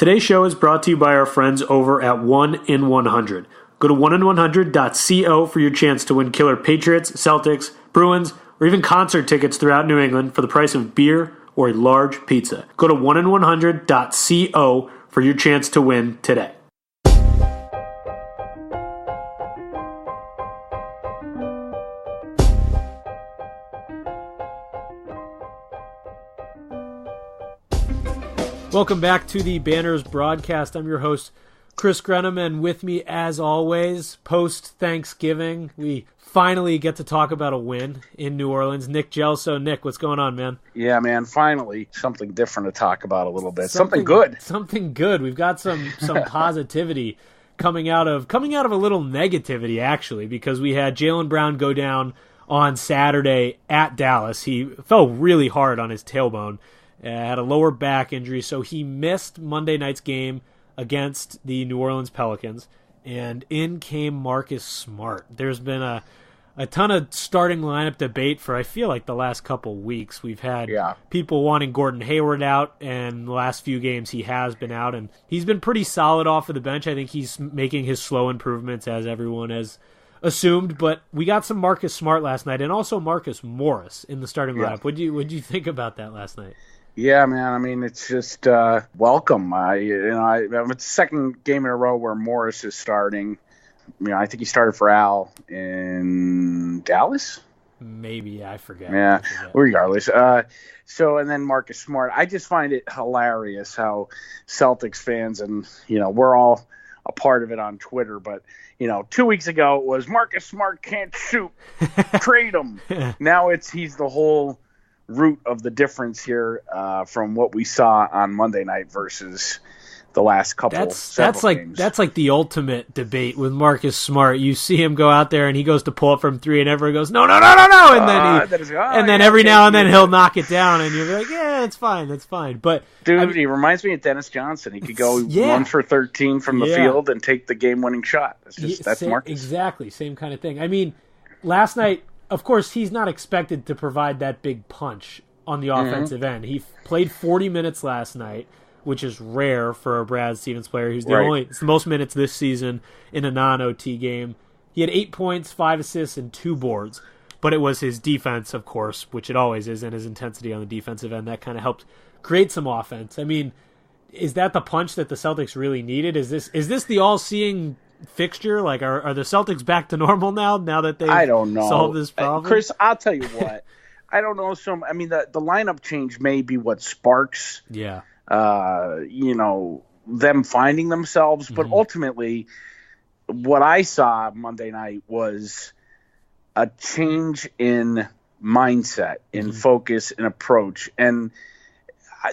Today's show is brought to you by our friends over at 1in100. Go to 1in100.co for your chance to win killer Patriots, Celtics, Bruins, or even concert tickets throughout New England for the price of beer or a large pizza. Go to 1in100.co for your chance to win today. Welcome back to the Banners broadcast. I'm your host, Chris Grenham, and with me, as always, post-Thanksgiving, we finally get to talk about a win in New Orleans. Nick Gelso. Nick, what's going on, man? Yeah, man, finally something different to talk about a little bit. Something good. Something good. We've got some positivity coming out of a little negativity, actually, because we had Jaylen Brown go down on Saturday at Dallas. He fell really hard on his tailbone. Had a lower back injury, so he missed Monday night's game against the New Orleans Pelicans, and in came Marcus Smart. There's been a ton of starting lineup debate for, I feel like, the last couple weeks. We've had people wanting Gordon Hayward out, and the last few games he has been out, and he's been pretty solid off of the bench. I think he's making his slow improvements, as everyone has assumed, but we got some Marcus Smart last night, and also Marcus Morris in the starting lineup. What'd you think about that last night? Yeah, man. I mean, it's just welcome. It's the second game in a row where Morris is starting. I think he started for Al in Dallas. Maybe, I forget. Yeah, regardless. And then Marcus Smart. I just find it hilarious how Celtics fans, and we're all a part of it on Twitter, but 2 weeks ago it was Marcus Smart can't shoot, trade him. Now he's the whole root of the difference here from what we saw on Monday night versus the last couple. That's like the ultimate debate with Marcus Smart. You see him go out there and he goes to pull up from three, and everyone goes no, and then every now and then he'll knock it down, and you're like, yeah, it's fine, that's fine. But dude, he reminds me of Dennis Johnson. He could go 1 for 13 from the field and take the game-winning shot. That's Marcus. Exactly, same kind of thing. I mean, last night, of course, he's not expected to provide that big punch on the offensive end. He played 40 minutes last night, which is rare for a Brad Stevens player. He's it's the most minutes this season in a non-OT game. He had 8 points, 5 assists, and 2 boards. But it was his defense, of course, which it always is, and his intensity on the defensive end that kind of helped create some offense. I mean, is that the punch that the Celtics really needed? Is this the all-seeing fixture? Like, are the Celtics back to normal now that they've solved this problem? Chris, I'll tell you what. I don't know. The lineup change may be what sparks them finding themselves. But ultimately, what I saw Monday night was a change in mindset, in focus, in approach. And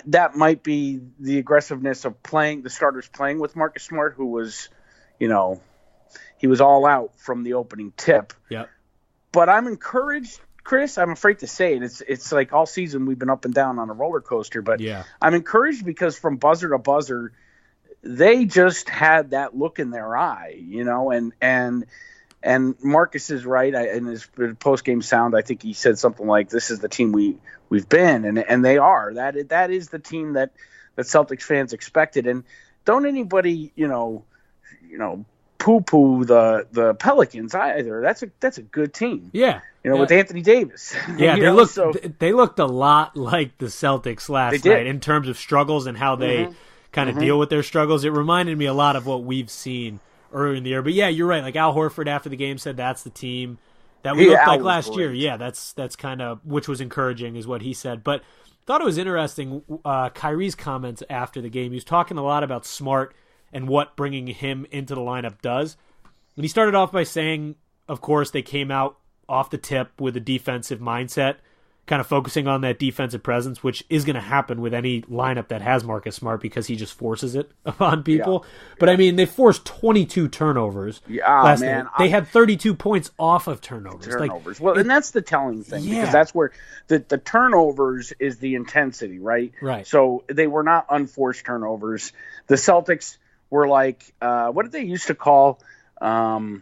that might be the aggressiveness of the starters playing with Marcus Smart, who was he was all out from the opening tip. Yep. But I'm encouraged, Chris. I'm afraid to say it. It's like all season we've been up and down on a roller coaster. But I'm encouraged because from buzzer to buzzer, they just had that look in their eye, and Marcus is right. In his post-game sound, I think he said something like, "This is the team we've been," and they are. That is the team that Celtics fans expected. And don't anybody poo-poo the Pelicans either. That's a good team. Yeah. With Anthony Davis. Yeah, they looked a lot like the Celtics last night in terms of struggles and how they kind of deal with their struggles. It reminded me a lot of what we've seen earlier in the year. But yeah, you're right. Like Al Horford after the game said that's the team that we looked like last year. Yeah, that's kind of, which was encouraging is what he said. But thought it was interesting, Kyrie's comments after the game. He was talking a lot about Smart and what bringing him into the lineup does. And he started off by saying, of course, they came out off the tip with a defensive mindset, kind of focusing on that defensive presence, which is going to happen with any lineup that has Marcus Smart because he just forces it on people. Yeah. But, I mean, they forced 22 turnovers last night. They had 32 points off of turnovers. And that's the telling thing because that's where the turnovers is the intensity, right? Right. So they were not unforced turnovers. The Celtics were like, what did they used to call, I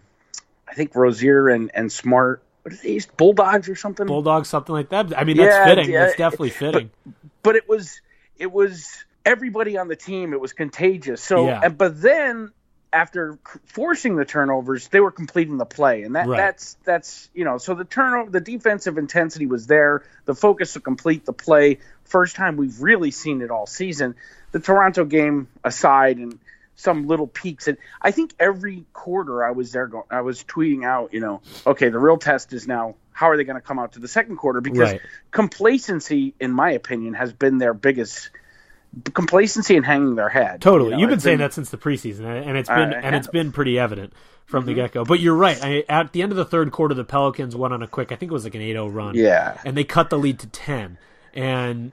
think Rozier and Smart, what did they use, Bulldogs or something? Bulldogs, something like that. I mean, that's fitting. That's definitely fitting. But it was everybody on the team, it was contagious. So, but then after forcing the turnovers, they were completing the play, and that's so the defensive intensity was there, the focus to complete the play. First time we've really seen it all season. The Toronto game aside, and some little peaks, and I think every quarter I was there I was tweeting out, okay, the real test is now, how are they going to come out to the second quarter? Because complacency, in my opinion, has been their biggest complacency and hanging their head. Totally. You've been saying that since the preseason, and it's been pretty evident from the get-go. But you're right. At the end of the third quarter, the Pelicans went on a quick, I think it was like an 8-0 run. Yeah. And they cut the lead to 10. And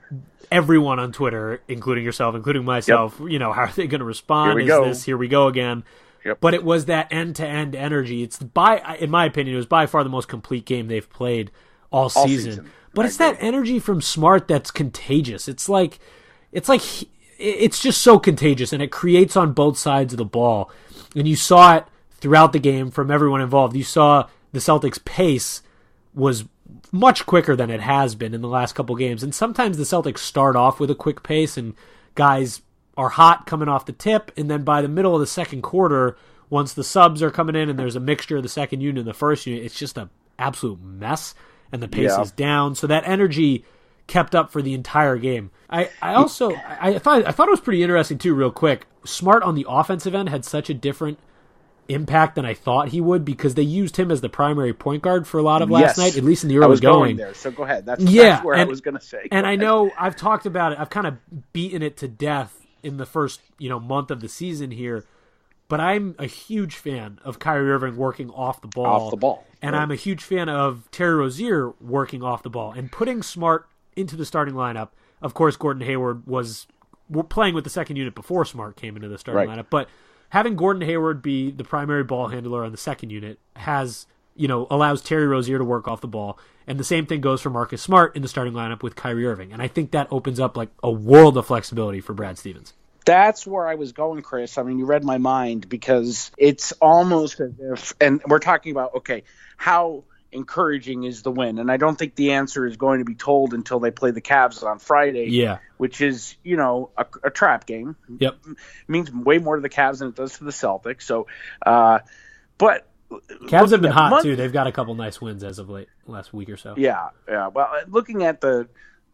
everyone on Twitter, including yourself, including myself, how are they going to respond? Here we go again. Yep. But it was that end-to-end energy. In my opinion, it was by far the most complete game they've played all season. But it's that energy from Smart that's contagious. It's just so contagious, and it creates on both sides of the ball. And you saw it throughout the game from everyone involved. You saw the Celtics' pace was much quicker than it has been in the last couple games. And sometimes the Celtics start off with a quick pace, and guys are hot coming off the tip, and then by the middle of the second quarter, once the subs are coming in and there's a mixture of the second unit and the first unit, it's just an absolute mess, and the pace is down. So that energy kept up for the entire game. I thought it was pretty interesting too, real quick. Smart on the offensive end had such a different impact than I thought he would, because they used him as the primary point guard for a lot of last night, at least in the early going there. So go ahead. That's where I was going to say. And I know I've talked about it. I've kind of beaten it to death in the first month of the season here, but I'm a huge fan of Kyrie Irving working off the ball. And I'm a huge fan of Terry Rozier working off the ball and putting Smart into the starting lineup. Of course, Gordon Hayward was playing with the second unit before Smart came into the starting lineup, but having Gordon Hayward be the primary ball handler on the second unit allows Terry Rozier to work off the ball. And the same thing goes for Marcus Smart in the starting lineup with Kyrie Irving. And I think that opens up like a world of flexibility for Brad Stevens. That's where I was going, Chris. I mean, you read my mind, because it's almost as if, and we're talking about, okay, how encouraging is the win? And I don't think the answer is going to be told until they play the Cavs on Friday, which is, a trap game. Yep. It means way more to the Cavs than it does to the Celtics. So, but Cavs have been hot too. They've got a couple nice wins as of late, last week or so. Yeah. Well, looking at the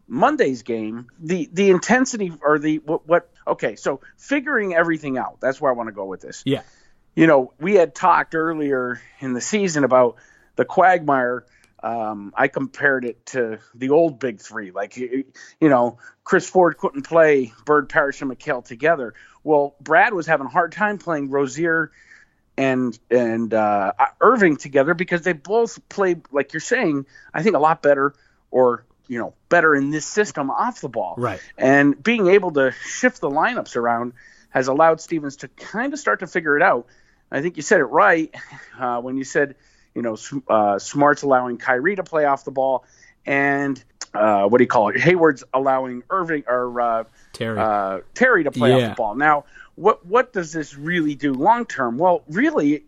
Monday's game, the intensity, or okay, so figuring everything out, that's where I want to go with this. Yeah. We had talked earlier in the season about the quagmire. I compared it to the old Big Three. Like, Chris Ford couldn't play Bird, Parrish, and McHale together. Well, Brad was having a hard time playing Rozier and Irving together, because they both played, like you're saying, I think a lot better, or better in this system off the ball. Right. And being able to shift the lineups around has allowed Stevens to kind of start to figure it out. I think you said it right when you said, Smart's allowing Kyrie to play off the ball, and Hayward's allowing Irving or Terry to play off the ball. Now, what does this really do long term? Well, really,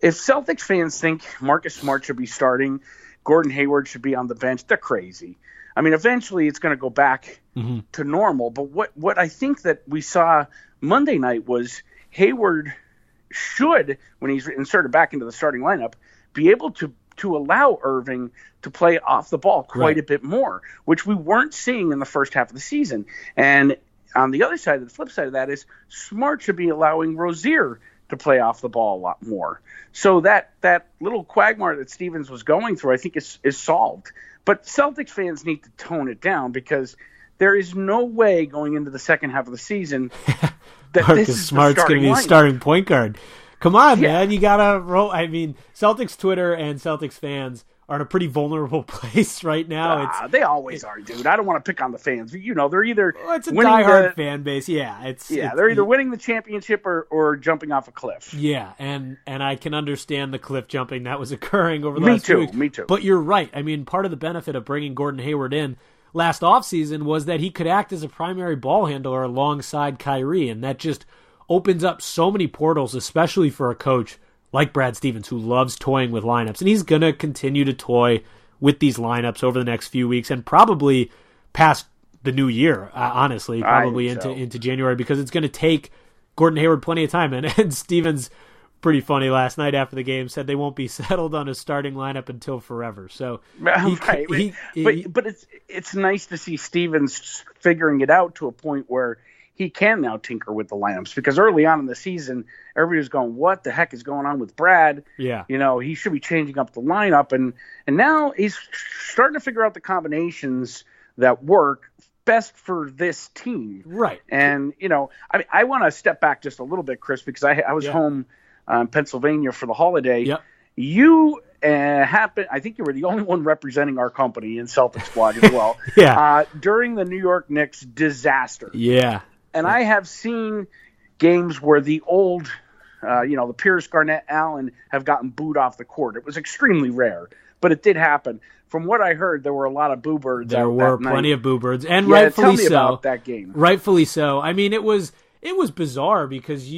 if Celtics fans think Marcus Smart should be starting, Gordon Hayward should be on the bench, they're crazy. I mean, eventually it's going to go back to normal. But what I think that we saw Monday night was Hayward should, when he's inserted back into the starting lineup, be able to allow Irving to play off the ball quite a bit more, which we weren't seeing in the first half of the season. And on the other side, the flip side of that is Smart should be allowing Rozier to play off the ball a lot more. So that little quagmire that Stevens was going through, I think, is solved. But Celtics fans need to tone it down, because there is no way going into the second half of the season that Marcus Smart's going to be starting point guard. Come on, man. You got to roll. I mean, Celtics Twitter and Celtics fans are in a pretty vulnerable place right now. They always are, dude. I don't want to pick on the fans. They're either it's a diehard fan base. Yeah, they're either winning the championship or jumping off a cliff. Yeah, and I can understand the cliff jumping that was occurring over the last 2 weeks. Me too. But you're right. I mean, part of the benefit of bringing Gordon Hayward in last offseason was that he could act as a primary ball handler alongside Kyrie, and that just opens up so many portals, especially for a coach like Brad Stevens, who loves toying with lineups. And he's going to continue to toy with these lineups over the next few weeks, and probably past the new year, honestly, probably into January, because it's going to take Gordon Hayward plenty of time. And Stevens, pretty funny last night after the game, said they won't be settled on a starting lineup until forever. So, but it's nice to see Stevens figuring it out to a point where he can now tinker with the lineups, because early on in the season, everybody was going, what the heck is going on with Brad? Yeah. He should be changing up the lineup. And now he's starting to figure out the combinations that work best for this team. Right. And, I want to step back just a little bit, Chris, because I was home in Pennsylvania for the holiday. Yep. You I think you were the only one representing our company in Celtics Squad as well. Yeah. During the New York Knicks disaster. Yeah. And I have seen games where the old, the Pierce, Garnett, Allen have gotten booed off the court. It was extremely rare, but it did happen. From what I heard, there were a lot of boo birds. There were plenty of boo birds, and tell rightfully me so. About that game. Rightfully so. I mean, it was bizarre, because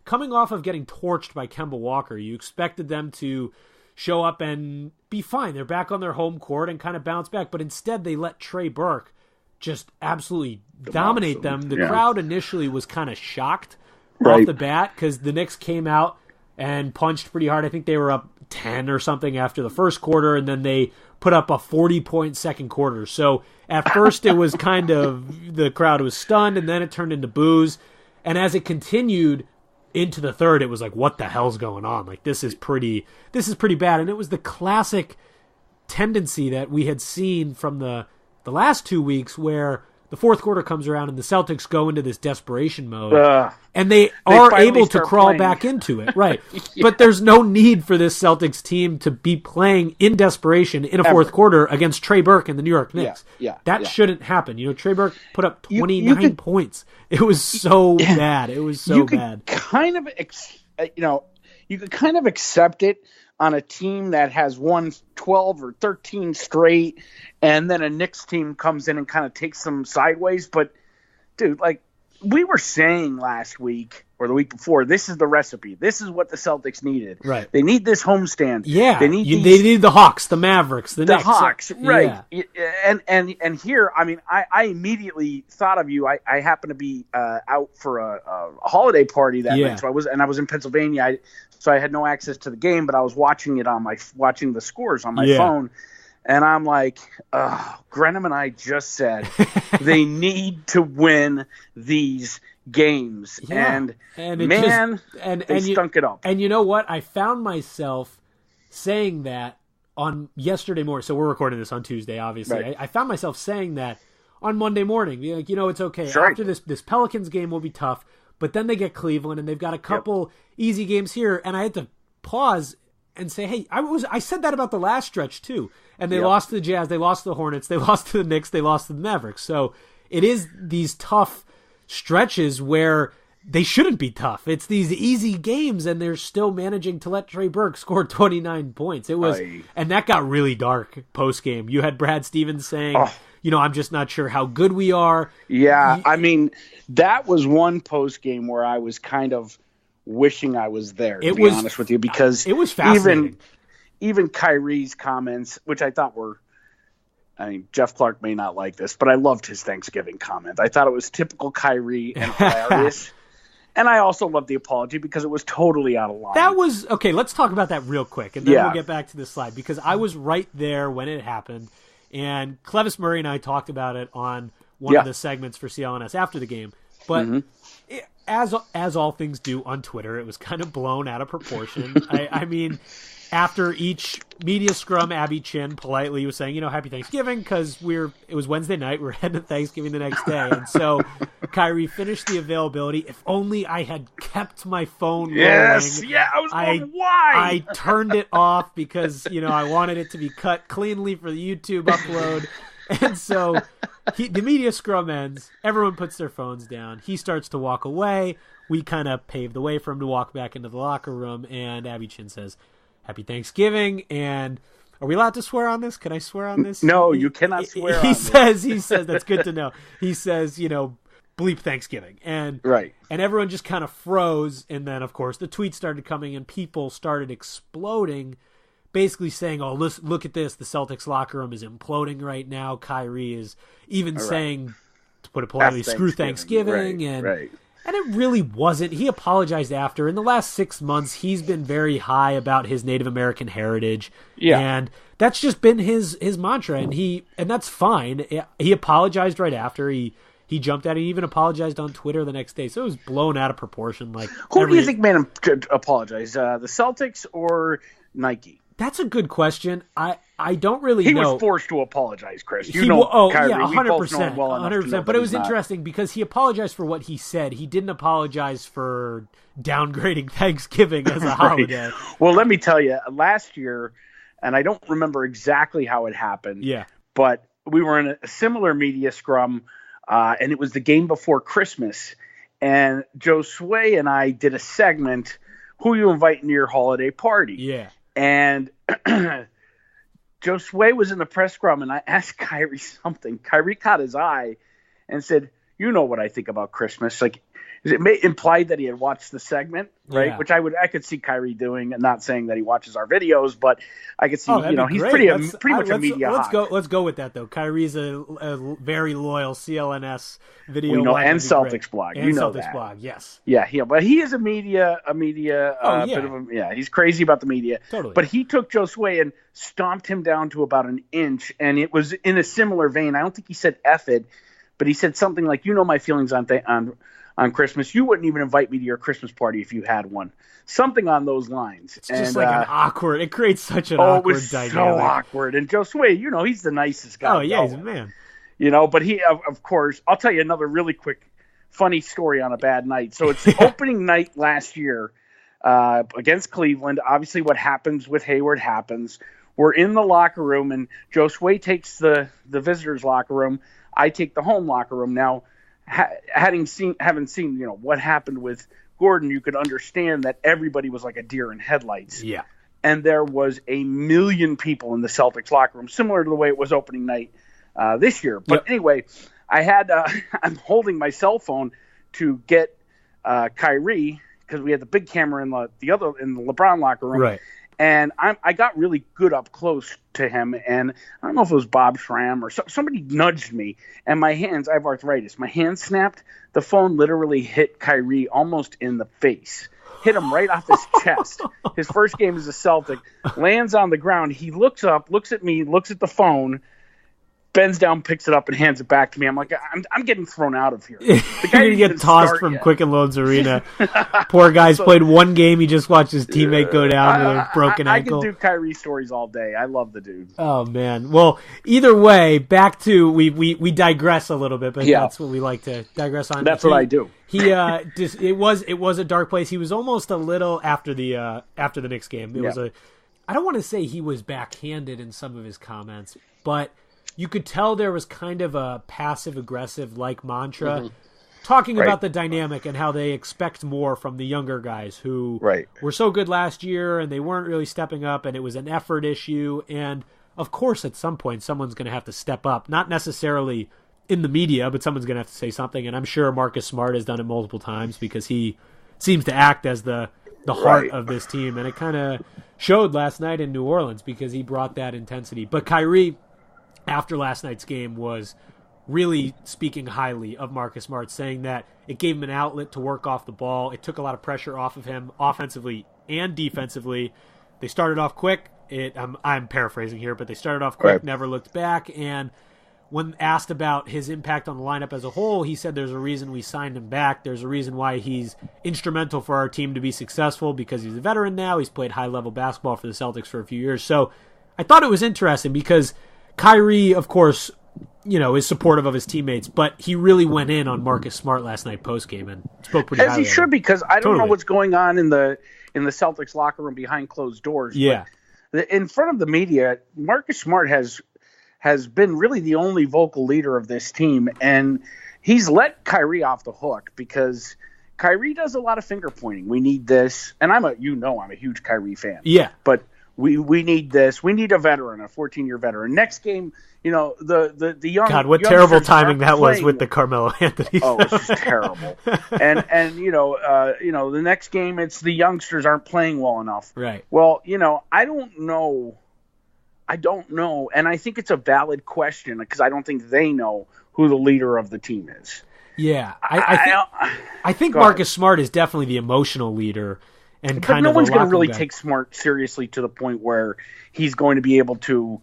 coming off of getting torched by Kemba Walker, you expected them to show up and be fine. They're back on their home court and kind of bounce back, but instead they let Trey Burke just absolutely dominate them. The crowd initially was kind of shocked off the bat, because the Knicks came out and punched pretty hard. I think they were up 10 or something after the first quarter, and then they put up a 40-point second quarter. So at first it was kind of, the crowd was stunned, and then it turned into boos. And as it continued into the third, it was like, what the hell's going on? Like, this is pretty bad. And it was the classic tendency that we had seen from the last 2 weeks, where the fourth quarter comes around and the Celtics go into this desperation mode, and they are able to crawl back into it. Right. But there's no need for this Celtics team to be playing in desperation in a fourth quarter against Trey Burke and the New York Knicks. That shouldn't happen. Trey Burke put up 29 points. It was so bad. It was so bad. You could kind of accept it on a team that has won 12 or 13 straight, and then a Knicks team comes in and kind of takes them sideways. But, dude, like we were saying last week or the week before, this is the recipe. This is what the Celtics needed. Right. They need this homestand. Yeah. They need the Hawks, the Mavericks, the Knicks. Hawks, right. Yeah. And here, I mean, I immediately thought of you. I happened to be out for a holiday party that night, so I was in Pennsylvania. So I had no access to the game, but I was watching it watching the scores on my phone, and I'm like, Grenham and I just said they need to win these games, and man, they stunk it up. And you know what? I found myself saying that on yesterday morning. So we're recording this on Tuesday, obviously. Right. I found myself saying that on Monday morning. Like, it's okay. Sure. After this Pelicans game will be tough. But then they get Cleveland, and they've got a couple easy games here. And I had to pause and say, hey, I said that about the last stretch too. And they lost to the Jazz, they lost to the Hornets, they lost to the Knicks, they lost to the Mavericks. So it is these tough stretches where they shouldn't be tough. It's these easy games, and they're still managing to let Trey Burke score 29 points. It was, and that got really dark post game. You had Brad Stevens saying, I'm just not sure how good we are. Yeah, I mean, that was one post game where I was kind of wishing I was there, to be honest with you, because it was fascinating. Even Kyrie's comments, which I thought were, Jeff Clark may not like this, but I loved his Thanksgiving comment. I thought it was typical Kyrie and hilarious. And I also loved the apology because it was totally out of line. That was, okay, let's talk about that real quick, and then we'll get back to the slide, because I was right there when it happened, and Clevis Murray and I talked about it on one of the segments for CLNS after the game. But as all things do on Twitter, it was kind of blown out of proportion. I mean, after each media scrum, Abby Chin politely was saying, Happy Thanksgiving, because it was Wednesday night. We're heading to Thanksgiving the next day. And so Kyrie finished the availability. If only I had kept my phone rolling. Yeah, I was going, why? I turned it off because, I wanted it to be cut cleanly for the YouTube upload. And so the media scrum ends. Everyone puts their phones down. He starts to walk away. We kind of pave the way for him to walk back into the locker room. And Abby Chin says, Happy Thanksgiving. And are we allowed to swear on this? Can I swear on this? No, you cannot swear on this. He says, that's good to know. He says, bleep Thanksgiving. And everyone just kind of froze. And then, of course, the tweets started coming and people started exploding basically saying, "Oh, look at this. The Celtics locker room is imploding right now." Kyrie is even saying, to put it politely, "Screw Thanksgiving," and it really wasn't. He apologized after. In the last 6 months, he's been very high about his Native American heritage, and that's just been his mantra, and that's fine. He apologized right after. He jumped at it. He even apologized on Twitter the next day. So it was blown out of proportion. Like, who do you think made him apologize? The Celtics or Nike? That's a good question. I don't really know. He was forced to apologize, Chris. Kyrie. 100%. Well 100%. But it was interesting because he apologized for what he said. He didn't apologize for downgrading Thanksgiving as a holiday. Well, let me tell you, last year, and I don't remember exactly how it happened. Yeah. But we were in a similar media scrum. And it was the game before Christmas. And Joe Sway and I did a segment, who you invite into your holiday party. Yeah. And Joe Sway was in the press scrum, and I asked Kyrie something. Kyrie caught his eye and said, "You know what I think about Christmas." Like, it implied that he had watched the segment, right? Yeah. Which I could see Kyrie doing, and not saying that he watches our videos, but I could see, he's pretty much a media hawk. Let's go with that though. Kyrie's a very loyal CLNS video, and Celtics blog, and Celtics blog, yes, but he is a media bit of he's crazy about the media, totally. But he took Joe Sway and stomped him down to about an inch, and it was in a similar vein. I don't think he said "F it," but he said something like, "You know my feelings on Christmas. You wouldn't even invite me to your Christmas party if you had one." Something on those lines. It's just like an awkward. It creates such an awkward dynamic. So awkward. And Joe Sway, he's the nicest guy. Oh yeah, he's a man. But he, of course, I'll tell you another really quick, funny story on a bad night. So it's opening night last year against Cleveland. Obviously, what happens with Hayward happens. We're in the locker room, and Joe Sway takes the visitors' locker room. I take the home locker room. Now, having seen what happened with Gordon, you could understand that everybody was like a deer in headlights. Yeah. And there was 1 million people in the Celtics locker room, similar to the way it was opening night this year. But anyway, I'm holding my cell phone to get Kyrie, because we had the big camera in the LeBron locker room. Right. And I got really good up close to him, and I don't know if it was Bob Schramm or somebody nudged me, and my hands, I have arthritis, my hands snapped. The phone literally hit Kyrie almost in the face, hit him right off his chest. His first game as a Celtic, lands on the ground. He looks up, looks at me, looks at the phone, bends down, picks it up, and hands it back to me. I'm like, I'm getting thrown out of here. The guy you get tossed from Quicken Loans Arena. Poor guy's played one game. He just watched his teammate go down with a broken ankle. I can do Kyrie stories all day. I love the dude. Oh man. Well, either way, back to we digress a little bit, but that's what we like to digress on. That's what I do. It was a dark place. He was almost a little after the Knicks game. It was I don't want to say he was backhanded in some of his comments, but you could tell there was kind of a passive-aggressive mantra talking about the dynamic and how they expect more from the younger guys who were so good last year and they weren't really stepping up, and it was an effort issue. And, of course, at some point someone's going to have to step up, not necessarily in the media, but someone's going to have to say something. And I'm sure Marcus Smart has done it multiple times because he seems to act as the heart of this team. And it kind of showed last night in New Orleans because he brought that intensity. But Kyrie, after last night's game, was really speaking highly of Marcus Smart, saying that it gave him an outlet to work off the ball. It took a lot of pressure off of him offensively and defensively. They started off quick. I'm paraphrasing here, but they started off quick, never looked back. And when asked about his impact on the lineup as a whole, he said there's a reason we signed him back. There's a reason why he's instrumental for our team to be successful, because he's a veteran now. He's played high-level basketball for the Celtics for a few years. So I thought it was interesting because Kyrie, of course, is supportive of his teammates, but he really went in on Marcus Smart last night post-game and spoke pretty highly. As he should, because I don't know what's going on in the Celtics locker room behind closed doors. Yeah. But in front of the media, Marcus Smart has been really the only vocal leader of this team, and he's let Kyrie off the hook because Kyrie does a lot of finger pointing. We need this, and I'm a huge Kyrie fan. Yeah. But we need this. We need a veteran, a 14-year veteran. Next game, the young. God, what terrible timing that was with the Carmelo Anthony. Oh, it's just terrible. And the next game, it's the youngsters aren't playing well enough. Right. Well, I don't know, and I think it's a valid question because I don't think they know who the leader of the team is. Yeah, I think Marcus Smart is definitely the emotional leader. But no one's going to really take Smart seriously to the point where he's going to be able to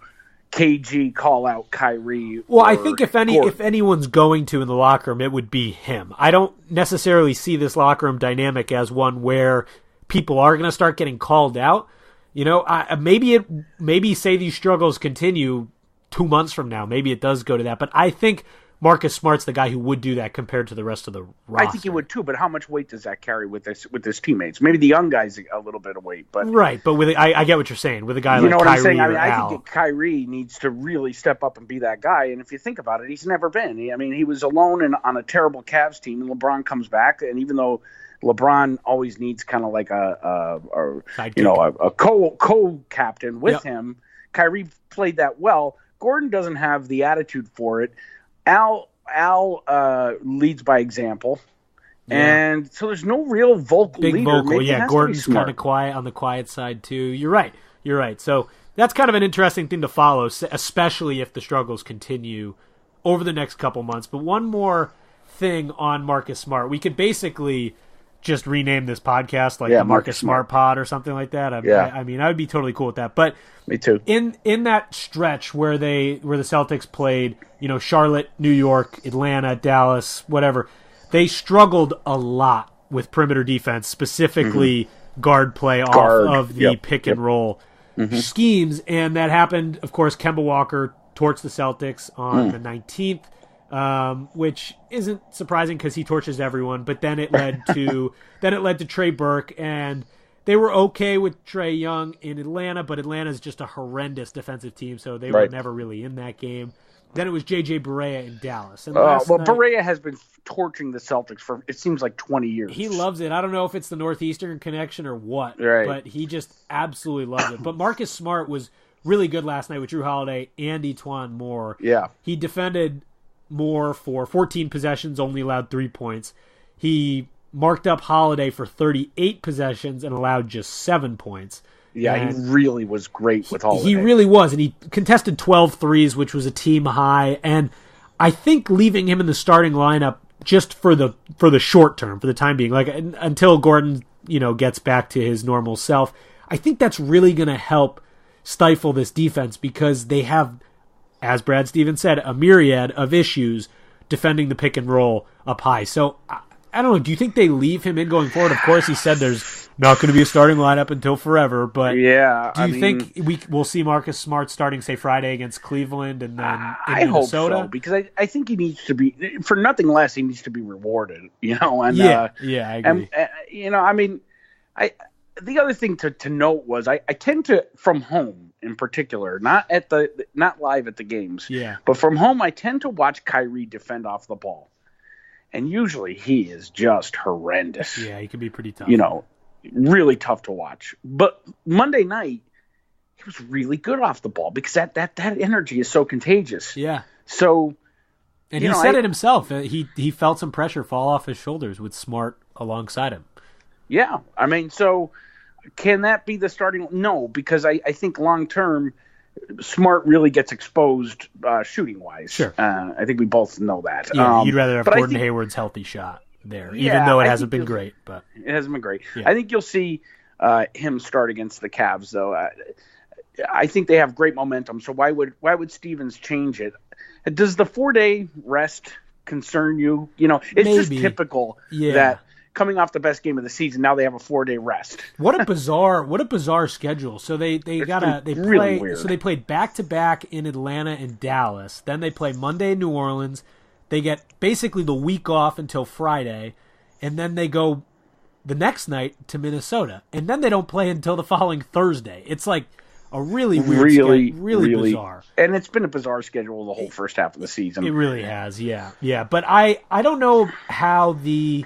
KG call out Kyrie. Well, I think if anyone's going to in the locker room, it would be him. I don't necessarily see this locker room dynamic as one where people are going to start getting called out. Maybe say these struggles continue 2 months from now. Maybe it does go to that. But I think Marcus Smart's the guy who would do that compared to the rest of the roster. I think he would too, but how much weight does that carry with his teammates? Maybe the young guys a little bit of weight, but right. But I get what you're saying with a guy like Kyrie. You know what I'm saying? I think Kyrie needs to really step up and be that guy. And if you think about it, he's never been. He was alone on a terrible Cavs team, and LeBron comes back, and even though LeBron always needs kind of like a co-captain with him, Kyrie played that well. Gordon doesn't have the attitude for it. Al leads by example, and so there's no real vocal big leader. Vocal, yeah. Gordon's kind of quiet on the quiet side too. You're right. So that's kind of an interesting thing to follow, especially if the struggles continue over the next couple months. But one more thing on Marcus Smart, we could basically just rename this podcast like the Marcus Smart Pod or something like that. I mean, I would be totally cool with that. But me too. In that stretch where the Celtics played, Charlotte, New York, Atlanta, Dallas, whatever, they struggled a lot with perimeter defense, specifically guard play off of the pick and roll schemes, and that happened. Of course, Kemba Walker torched the Celtics on the 19th. Which isn't surprising because he torches everyone. But then it led to Trey Burke, and they were okay with Trae Young in Atlanta, but Atlanta's just a horrendous defensive team, so they were never really in that game. Then it was J.J. Barea in Dallas. And Barea has been torching the Celtics for, it seems like 20 years. He loves it. I don't know if it's the Northeastern connection or what, but he just absolutely loves it. But Marcus Smart was really good last night with Drew Holiday and Etuan Moore. Yeah. He defended Moore for 14 possessions, only allowed 3 points. He marked up Holiday for 38 possessions and allowed just 7 points. Yeah, and he really was great with Holiday. He really was, and he contested 12 threes, which was a team high. And I think leaving him in the starting lineup just for the short term, for the time being, like until Gordon, gets back to his normal self, I think that's really going to help stifle this defense because they have, as Brad Stevens said, a myriad of issues defending the pick and roll up high. So, I don't know. Do you think they leave him in going forward? Of course, he said there's not going to be a starting lineup until forever, but do you think we'll see Marcus Smart starting, say, Friday against Cleveland and then in Minnesota? Hope so, because I think he needs to be, for nothing less, he needs to be rewarded, And, I agree. And, the other thing to note was I tend to, from home in particular, not live at the games, but from home, I tend to watch Kyrie defend off the ball. And usually he is just horrendous. Yeah, he can be pretty tough. Really tough to watch. But Monday night, he was really good off the ball because that energy is so contagious. Yeah. So, and he said it himself. He felt some pressure fall off his shoulders with Smart alongside him. Yeah. So can that be the starting? No, because I think long term, Smart really gets exposed shooting wise. Sure. I think we both know that. Yeah, you'd rather have Gordon Hayward's healthy shot there, even though it hasn't been great. But it hasn't been great. Yeah. I think you'll see him start against the Cavs, though. I think they have great momentum. So why would Stevens change it? Does the 4-day rest concern you? It's Maybe. Just typical that coming off the best game of the season, now they have a 4-day rest. What a bizarre schedule. So they played back-to-back in Atlanta and Dallas. Then they play Monday in New Orleans. They get basically the week off until Friday, and then they go the next night to Minnesota. And then they don't play until the following Thursday. It's like a really weird schedule, really bizarre. And it's been a bizarre schedule the whole first half of the season. It really has, yeah. But I don't know how the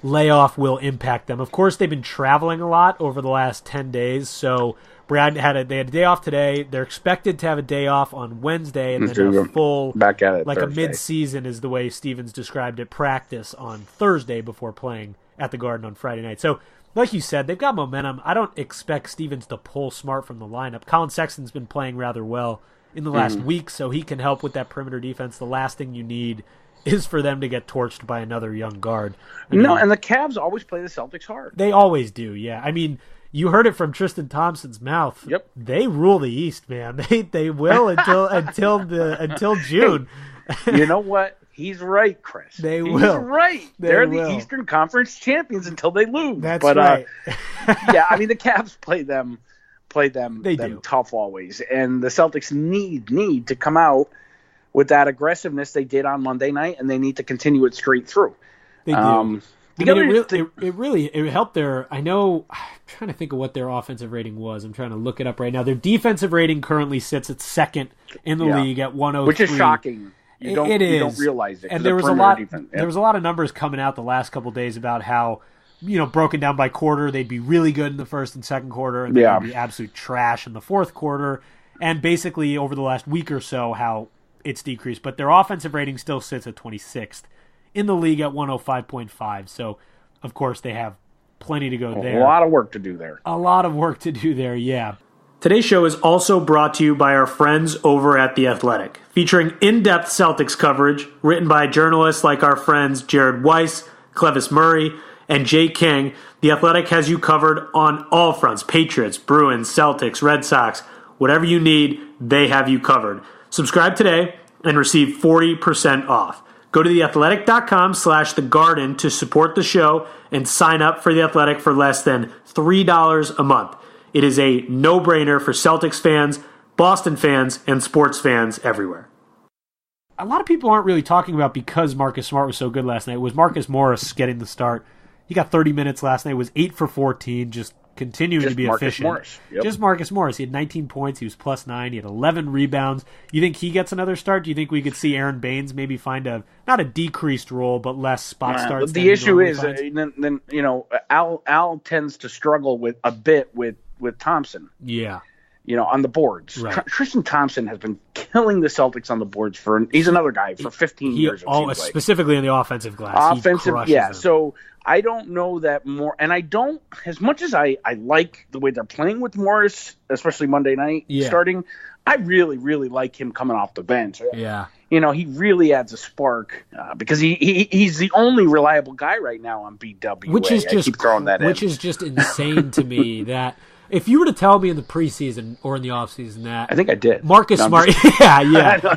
layoff will impact them. Of course, they've been traveling a lot over the last 10 days, so Brad they had a day off today. They're expected to have a day off on Wednesday, and then a full, back at it like Thursday. A mid-season is the way Stevens described it, practice on Thursday before playing at the Garden on Friday night. So, like you said, they've got momentum. I don't expect Stevens to pull Smart from the lineup. Colin Sexton's been playing rather well in the last week, so he can help with that perimeter defense. The last thing you need is for them to get torched by another young guard. And the Cavs always play the Celtics hard. They always do, yeah. I mean, you heard it from Tristan Thompson's mouth. Yep. They rule the East, man. They will until June. You know what? He's right, Chris. They will. He's right. They're the Eastern Conference champions until they lose. That's right. Yeah, I mean the Cavs play them they do. tough always, and the Celtics need to come out with that aggressiveness they did on Monday night, and they need to continue it straight through. They do. It really helped their. I'm trying to think of what their offensive rating was. I'm trying to look it up right now. Their defensive rating currently sits at second in the league at 103, which is shocking. You don't realize it. And there was a lot. There was a lot of numbers coming out the last couple of days about how, broken down by quarter, they'd be really good in the first and second quarter, and they'd be absolute trash in the fourth quarter. And basically, over the last week or so, how it's decreased. But their offensive rating still sits at 26th in the league at 105.5. So, of course, they have plenty to go there. A lot of work to do there. Yeah. Today's show is also brought to you by our friends over at The Athletic, featuring in-depth Celtics coverage written by journalists like our friends Jared Weiss, Clevis Murray, and Jay King. The Athletic has you covered on all fronts: Patriots, Bruins, Celtics, Red Sox. Whatever you need, they have you covered. Subscribe today and receive 40% off. Go to theathletic.com/thegarden to support the show and sign up for The Athletic for less than $3 a month. It is a no-brainer for Celtics fans, Boston fans, and sports fans everywhere. A lot of people aren't really talking about, because Marcus Smart was so good last night, was Marcus Morris getting the start. He got 30 minutes last night, was 8 for 14, just continuing to be efficient. Morris. Yep. Just Marcus Morris. He had 19 points. He was +9. He had 11 rebounds. You think he gets another start? Do you think we could see Aaron Baines maybe find not a decreased role, but less spot starts? The issue is, Al tends to struggle with Thompson. Yeah. On the boards. Right. Tristan Thompson has been killing the Celtics on the boards he's another guy for 15 years. Specifically in the offensive glass. Yeah. So I don't know that more, and I don't, as much as I like the way they're playing with Morris, especially Monday night starting, I really, really like him coming off the bench. Yeah. He really adds a spark because he's the only reliable guy right now on BWA. Which is just insane to me that if you were to tell me in the preseason or in the offseason that, I think I did. Marcus Smart,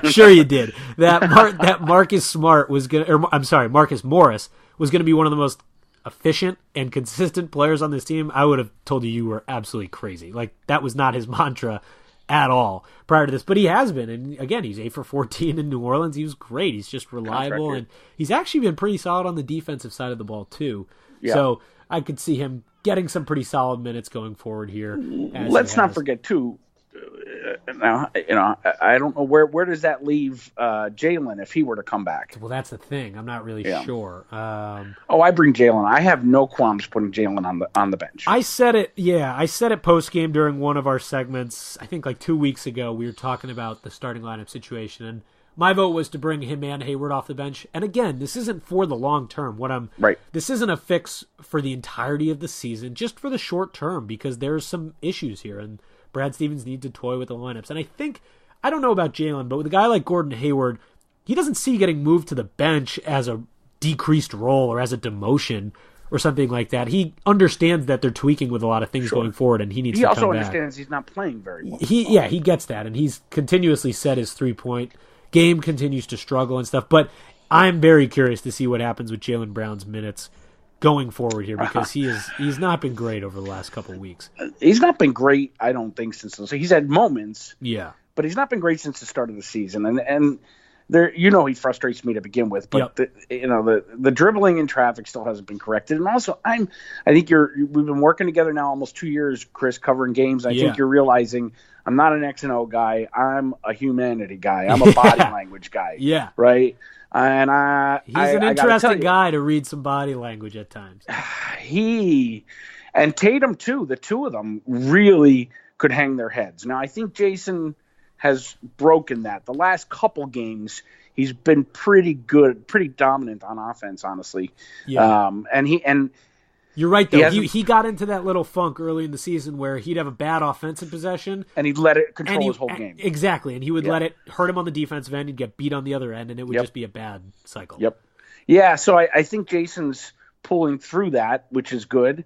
sure you did. That Marcus Smart was Marcus Morris was going to be one of the most efficient and consistent players on this team, I would have told you were absolutely crazy. Like, that was not his mantra at all prior to this, but he has been. And again, he's 8 for 14 in New Orleans. He was great. He's just reliable, and he's actually been pretty solid on the defensive side of the ball too. Yeah. So I could see him getting some pretty solid minutes going forward here. Let's not forget too. Now, I don't know where does that leave Jalen if he were to come back. Well, that's the thing. I'm not really sure. I bring Jalen. I have no qualms putting Jalen on the bench. I said it. Yeah, I said it post game during one of our segments. I think like 2 weeks ago, we were talking about the starting lineup situation, and my vote was to bring him and Hayward off the bench. And again, this isn't for the long term. This isn't a fix for the entirety of the season, just for the short term, because there's some issues here, and Brad Stevens needs to toy with the lineups. And I don't know about Jalen, but with a guy like Gordon Hayward, he doesn't see getting moved to the bench as a decreased role or as a demotion or something like that. He understands that they're tweaking with a lot of things going forward, and he needs to come back. He also understands he's not playing very well. He gets that, and he's continuously set his three-point game, continues to struggle and stuff. But I'm very curious to see what happens with Jaylen Brown's minutes going forward here, because he's not been great over the last couple of weeks. He's not been great, I don't think, he's had moments. Yeah. But he's not been great since the start of the season. And he frustrates me to begin with, but the dribbling in traffic still hasn't been corrected. And also, I think we've been working together now almost 2 years, Chris, covering games. I think you're realizing I'm not an X and O guy. I'm a humanity guy. I'm a body language guy. Yeah. Right. And he's an interesting guy to read some body language at times. He and Tatum too. The two of them really could hang their heads. Now I think Jason has broken that. The last couple games, he's been pretty good, pretty dominant on offense, honestly. Yeah. And you're right, though. He got into that little funk early in the season where he'd have a bad offensive possession. And he'd let it control his whole game. Exactly. And he would let it hurt him on the defensive end. He'd get beat on the other end, and it would just be a bad cycle. Yep. Yeah, so I think Jason's pulling through that, which is good.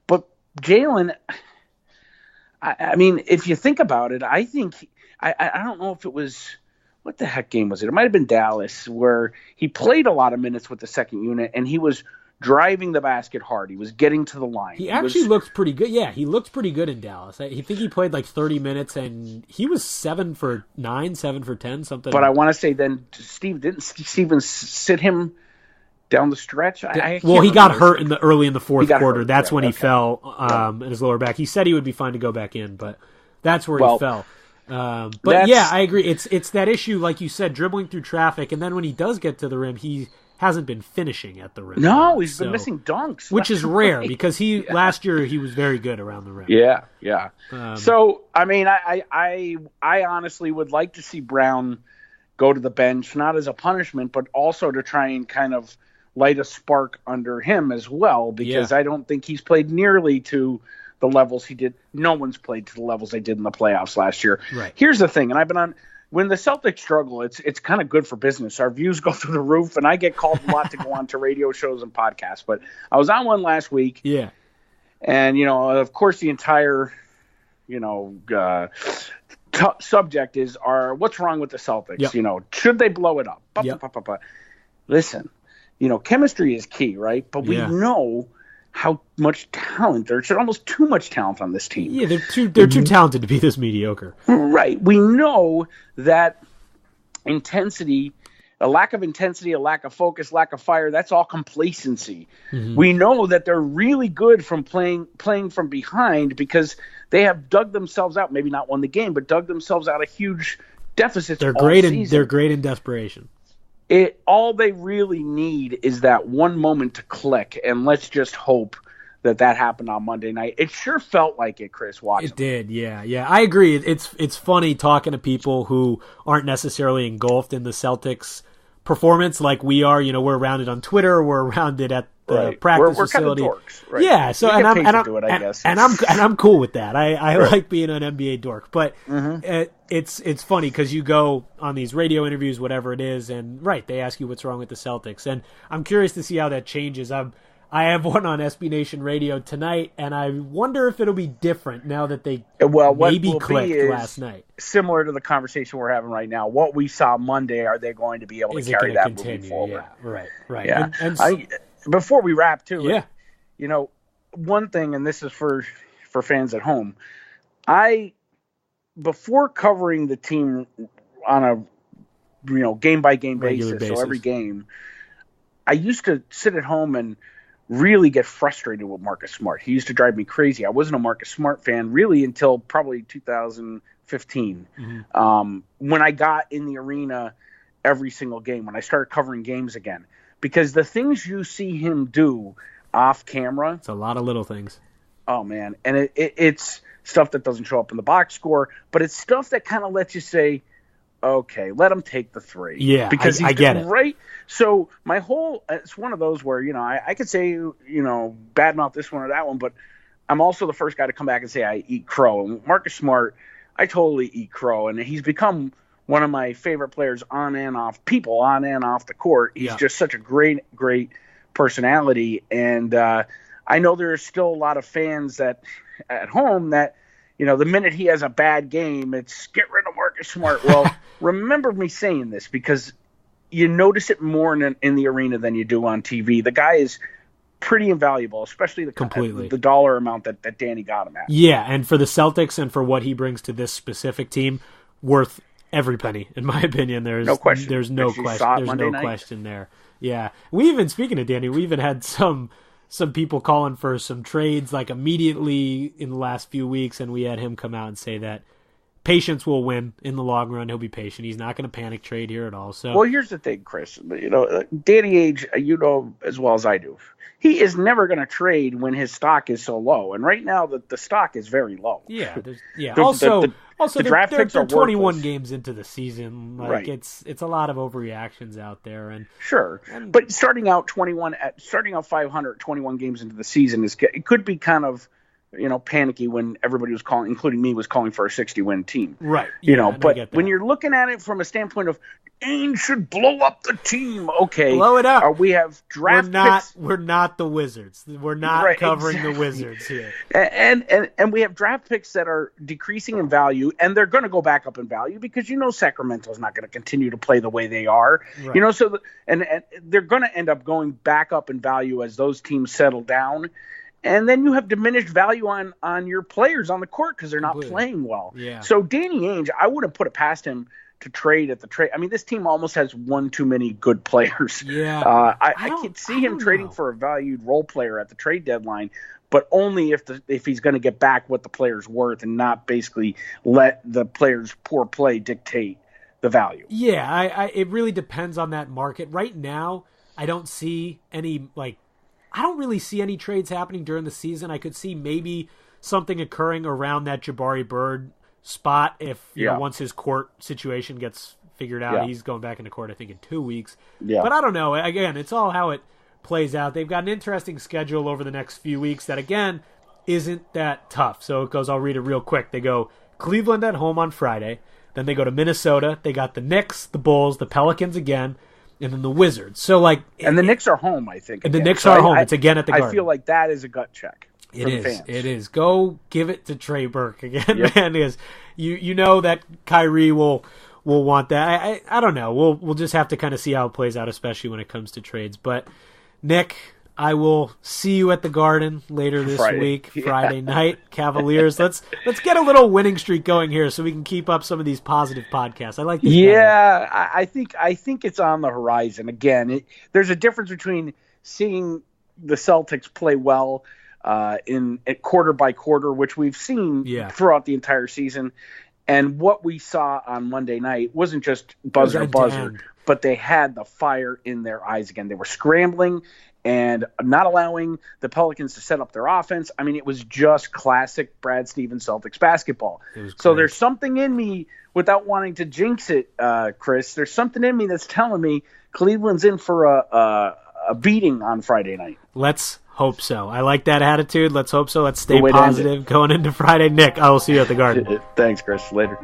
But Jalen, I mean, if you think about it, I think I don't know if it was – what the heck game was it? It might have been Dallas, where he played a lot of minutes with the second unit, and he was – driving the basket hard. He was getting to the line. He actually looked pretty good. Yeah, he looked pretty good in Dallas. I think he played like 30 minutes, and he was 7 for 9, 7 for 10, something. But I want to say then, didn't Steven sit him down the stretch? He got hurt early in the fourth quarter. That's when he fell in his lower back. He said he would be fine to go back in, but that's where he fell. But yeah, I agree. It's that issue, like you said, dribbling through traffic, and then when he does get to the rim, he hasn't been finishing at the rim. No, he's been missing dunks. Which is rare because last year he was very good around the rim. Yeah. So, I mean, I honestly would like to see Brown go to the bench, not as a punishment, but also to try and kind of light a spark under him as well, because I don't think he's played nearly to the levels he did. No one's played to the levels they did in the playoffs last year. Right. Here's the thing, and I've been on – when the Celtics struggle, it's kind of good for business. Our views go through the roof, and I get called a lot to go on to radio shows and podcasts. But I was on one last week. Yeah. And, of course, the entire, subject is what's wrong with the Celtics? Yep. Should they blow it up? Listen, chemistry is key, right? But we know how much talent there's almost too much talent on this team. Yeah, they're too talented to be this mediocre. Right. We know that intensity, a lack of intensity, a lack of focus, lack of fire, that's all complacency. Mm-hmm. We know that they're really good from playing from behind because they have dug themselves out, maybe not won the game, but dug themselves out of huge deficits. They're great in desperation. All they really need is that one moment to click, and let's just hope that happened on Monday night. It sure felt like it, Chris, watching. It did, yeah. I agree. It's funny talking to people who aren't necessarily engulfed in the Celtics performance like we are. We're around it on Twitter, we're around it at the practice facility. We're kind of dorks, right? Yeah, so I'm cool with that. I like being an NBA dork, but it's funny because you go on these radio interviews, whatever it is, and they ask you what's wrong with the Celtics, and I'm curious to see how that changes. I have one on SB Nation Radio tonight, and I wonder if it'll be different now that they maybe clicked last night. Similar to the conversation we're having right now, what we saw Monday, are they going to be able to carry that moving forward? Yeah, right. Yeah. And before we wrap, too, one thing, and this is for fans at home, before covering the team on a game-by-game basis, so every game, I used to sit at home and really get frustrated with Marcus Smart. He used to drive me crazy. I wasn't a Marcus Smart fan really until probably 2015, when I got in the arena every single game, when I started covering games again. Because the things you see him do off camera, it's a lot of little things. Oh man, and it's stuff that doesn't show up in the box score, but it's stuff that kind of lets you say, okay, let him take the three. Yeah, because I get it. Right. So it's one of those where I could say badmouth this one or that one, but I'm also the first guy to come back and say I eat crow. And Marcus Smart, I totally eat crow, and he's become one of my favorite players on and off the court. He's just such a great personality. And I know there are still a lot of fans that at home that, the minute he has a bad game, it's get rid of Marcus Smart. Well, remember me saying this because you notice it more in the arena than you do on TV. The guy is pretty invaluable, especially the dollar amount that Danny got him at. Yeah, and for the Celtics and for what he brings to this specific team, worth every penny, in my opinion. There's no question. There's no question there. Yeah. Speaking of Danny, we even had some people calling for some trades like immediately in the last few weeks, and we had him come out and say that patience will win in the long run. He'll be patient. He's not going to panic trade here at all. So, well, here's the thing, Chris. Danny Ainge, as well as I do, he is never going to trade when his stock is so low. And right now, the stock is very low. Yeah. The draft picks are 21 worthless. Games into the season. Right. It's a lot of overreactions out there. And sure, but starting out 500, 21 games into the season it could be kind of panicky when everybody was calling, including me, was calling for a 60-win team. Right. But when you're looking at it from a standpoint of Ainge should blow up the team, okay. Blow it up. We have draft picks. We're not the Wizards. We're not covering the Wizards here. And we have draft picks that are decreasing in value, and they're going to go back up in value because Sacramento's not going to continue to play the way they are. Right. And they're going to end up going back up in value as those teams settle down. And then you have diminished value on your players on the court because they're not playing well. Yeah. So Danny Ainge, I wouldn't put it past him to trade at the trade. I mean, this team almost has one too many good players. Yeah. I could see him trading for a valued role player at the trade deadline, but only if he's going to get back what the player's worth and not basically let the player's poor play dictate the value. Yeah, it really depends on that market. Right now, I don't see any I don't really see any trades happening during the season. I could see maybe something occurring around that Jabari Bird spot if once his court situation gets figured out. He's going back into court, I think, in 2 weeks. Yeah. But I don't know. Again, it's all how it plays out. They've got an interesting schedule over the next few weeks that, again, isn't that tough. So it goes, I'll read it real quick. They go Cleveland at home on Friday. Then they go to Minnesota. They got the Knicks, the Bulls, the Pelicans again, and then the Wizards. So and the Knicks are home, I think. And the Knicks are home. It's again at the Garden. I feel like that is a gut check. It is. It is. Go give it to Trey Burke again, man. Because you know that Kyrie will want that. I don't know. We'll just have to kind of see how it plays out, especially when it comes to trades. But Nick, I will see you at the Garden later this week, Friday night. Cavaliers. Let's get a little winning streak going here so we can keep up some of these positive podcasts. I like these. Yeah, I think it's on the horizon. Again, there's a difference between seeing the Celtics play well at quarter by quarter, which we've seen throughout the entire season, and what we saw on Monday night wasn't just buzzer, but they had the fire in their eyes again. They were scrambling and not allowing the Pelicans to set up their offense. I mean, it was just classic Brad Stevens Celtics basketball. So there's something in me, without wanting to jinx it, Chris, there's something in me that's telling me Cleveland's in for a beating on Friday night. Let's hope so. I like that attitude. Let's hope so. Let's stay positive going into Friday. Nick, I will see you at the Garden. Thanks, Chris. Later.